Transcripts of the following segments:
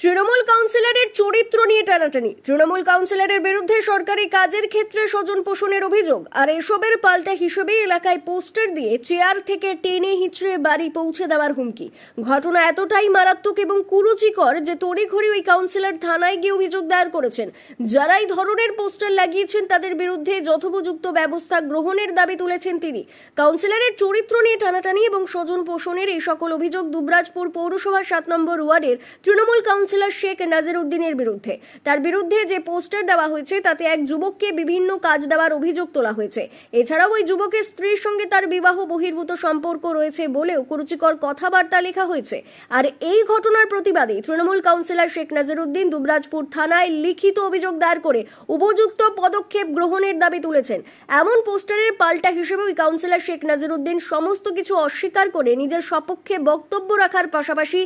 তৃণমূল কাউন্সিলরের চরিত্র নিয়ে টানাটানি। তৃণমূল কাউন্সিলরের বিরুদ্ধে সরকারি কাজের ক্ষেত্রে স্বজন পোষণের অভিযোগ, আর এসবের পাল্টা হিসেবে এলাকায় পোস্টার দিয়ে চেয়ার থেকে টেনে হিঁচড়ে বাড়ি পৌঁছে দেওয়ার হুমকি। ঘটনা এতটাই মারাত্মক এবং কুরুচিকর যে তড়িঘড়ি ওই কাউন্সিলর থানায় গিয়ে অভিযোগ দায়ের করেছেন। যারা এই ধরনের পোস্টার লাগিয়েছেন তাদের বিরুদ্ধে যথোপযুক্ত ব্যবস্থা গ্রহণের দাবি তুলেছেন তিনি। কাউন্সিলরের চরিত্র নিয়ে টানাটানি এবং স্বজন পোষণের এই সকল অভিযোগ দুবরাজপুর পৌরসভার 7 নম্বর ওয়ার্ডের তৃণমূল কাউন্সিলর শেখ নাজির উদ্দিনের বিরুদ্ধে। তার বিরুদ্ধে যে পোস্টার দেওয়া হয়েছে তাতে এক যুবককে বিভিন্ন কাজ দেওয়ার অভিযোগ তোলা হয়েছে। এছাড়াও ওই যুবকের স্ত্রীর সঙ্গে তার বিবাহ বহির্ভূত সম্পর্ক রয়েছে বলেও কুরুচিকর কথাবার্তা লেখা হয়েছে। আর এই ঘটনার প্রতিবাদে তৃণমূল কাউন্সিলর শেখ নাজির উদ্দিন দুবরাজপুর থানায় লিখিত অভিযোগ দায়ের করে উপযুক্ত পদক্ষেপ গ্রহণের দাবি তুলেছেন। এমন পোস্টারের পাল্টা হিসেবে ওই কাউন্সিলর শেখ নাজির উদ্দিন সমস্ত কিছু অস্বীকার করে নিজের সপক্ষে বক্তব্য রাখার পাশাপাশি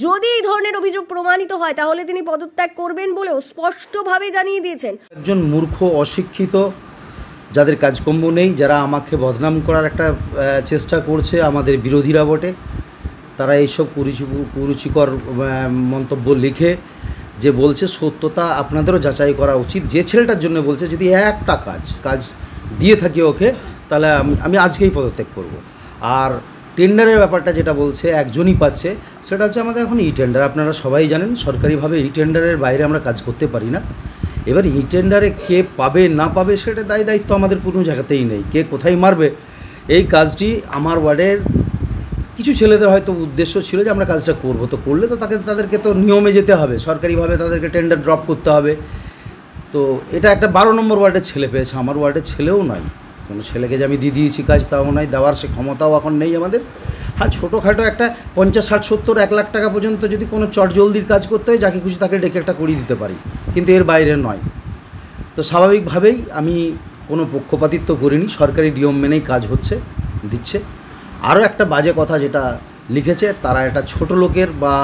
যদি এই ধরনের অভিযোগ প্রমাণিত হয় তাহলে তিনি পদত্যাগ করবেন বলেও স্পষ্টভাবে জানিয়ে দিয়েছেন। একজন মূর্খ অশিক্ষিত যাদের কাজকর্ম নেই, যারা আমাকে বদনাম করার একটা চেষ্টা করছে, আমাদের বিরোধীরা বটে, তারা এইসব কুরুচিকর মন্তব্য লিখে যে বলছে সত্যতা আপনাদেরও যাচাই করা উচিত। যে ছেলেটার জন্য বলছে যদি একটা কাজ দিয়ে থাকি ওকে, তাহলে আমি আজকেই পদত্যাগ করব। আর টেন্ডারের ব্যাপারটা যেটা বলছে একজনই পাচ্ছে, সেটা হচ্ছে আমাদের এখন ই টেন্ডার। আপনারা সবাই জানেন সরকারিভাবে ই টেন্ডারের বাইরে আমরা কাজ করতে পারি না। এবার ই টেন্ডারে কে পাবে না পাবে সেটা দায়িত্ব আমাদের কোনো জায়গাতেই নেই। কে কোথায় মারবে এই কাজটি আমার ওয়ার্ডের কিছু ছেলেদের হয়তো উদ্দেশ্য ছিল যে আমরা কাজটা করব, তো করলে তো তাদেরকে তো নিয়মে যেতে হবে, সরকারিভাবে তাদেরকে টেন্ডার ড্রপ করতে হবে। তো এটা একটা 12 নম্বর ওয়ার্ডের ছেলে পেয়েছে, আমার ওয়ার্ডের ছেলেও নয়। কোনো ছেলেকে যে আমি দিয়ে দিয়েছি কাজ তাও নয়, দেওয়ার সে ক্ষমতাও এখন নেই আমাদের। হ্যাঁ, ছোটোখাটো একটা 50, 60, 70, 1 লাখ টাকা পর্যন্ত যদি কোনো চটজলদির কাজ করতে হয় যাকে খুশি তাকে ডেকে একটা করিয়ে দিতে পারি, কিন্তু এর বাইরে নয়। তো স্বাভাবিকভাবেই আমি কোনো পক্ষপাতিত্ব করিনি, সরকারি নিয়ম মেনেই কাজ দিচ্ছে। আরও একটা বাজে কথা যেটা লিখেছে, তারা একটা ছোট লোকের বা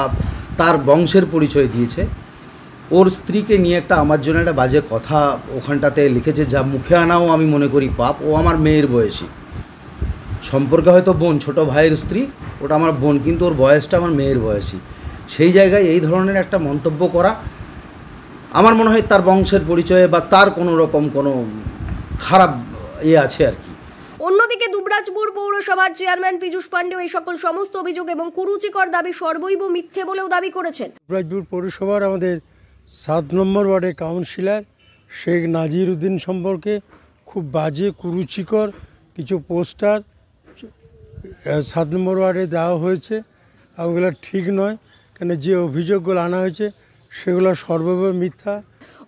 তার বংশের পরিচয় দিয়েছে। ওর স্ত্রীকে নিয়ে একটা আমার জন্য একটা বাজে কথা ওখানটাতে লিখেছে, যা মুখে আনাও আমি মনে করি পাপ। ও আমার মেয়ের বয়সী, সম্পর্কে হয়তো বোন, ছোট ভাইয়ের স্ত্রী, ওটা আমার বোন, কিন্তু ওর বয়সটা আমার মেয়ের বয়সী। সেই জায়গায় এই ধরনের একটা মন্তব্য করা আমার মনে হয় তার বংশের পরিচয়ে বা তার কোনো রকম কোনো খারাপ আছে আর কি। অন্যদিকে দুবরাজপুর পৌরসভার চেয়ারম্যান পীযূষ পাণ্ডে এই সকল সমস্ত অভিযোগ এবং কুরুচিকর দাবি সর্বৈব মিথ্যে বলেও দাবি করেছেন। দুবরাজপুর পৌরসভার আমাদের 7 নম্বর ওয়ার্ডে কাউন্সিলর শেখ নাজির উদ্দিন সম্পর্কে খুব বাজে কুরুচিকর কিছু পোস্টার 7 নম্বর ওয়ার্ডে দেওয়া হয়েছে। ওগুলো ঠিক নয়, কেন যে অভিযোগগুলো আনা হয়েছে সেগুলো সর্বৈব মিথ্যা।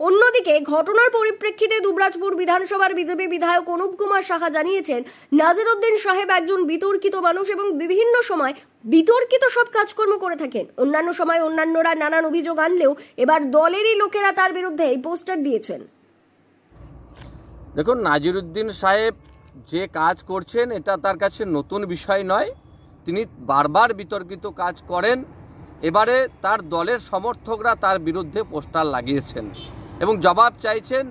অন্যদিকে ঘটনার পরিপ্রেক্ষিতে দুবরাজপুর বিধানসভার বিজেপি বিধায়ক অনুপ কুমার সাহা জানিয়েছেন, নাজির উদ্দিন সাহেব একজন বিতর্কিত মানুষ এবং বিভিন্ন সময় বিতর্কিত সব কাজকর্ম করে থাকেন। অন্যান্য সময় অন্যান্যরা নানান অভিযোগ আনলেও এবার দলেরই লোকেরা তার বিরুদ্ধে এই পোস্টার দিয়েছেন। দেখুন, নাজির উদ্দিন সাহেব যে কাজ করছেন এটা তার কাছে নতুন বিষয় নয়। তিনি বারবার বিতর্কিত কাজ করেন। এবারে তার দলের সমর্থকরা তার বিরুদ্ধে পোস্টার লাগিয়েছেন এবং জবাব চাইছেন।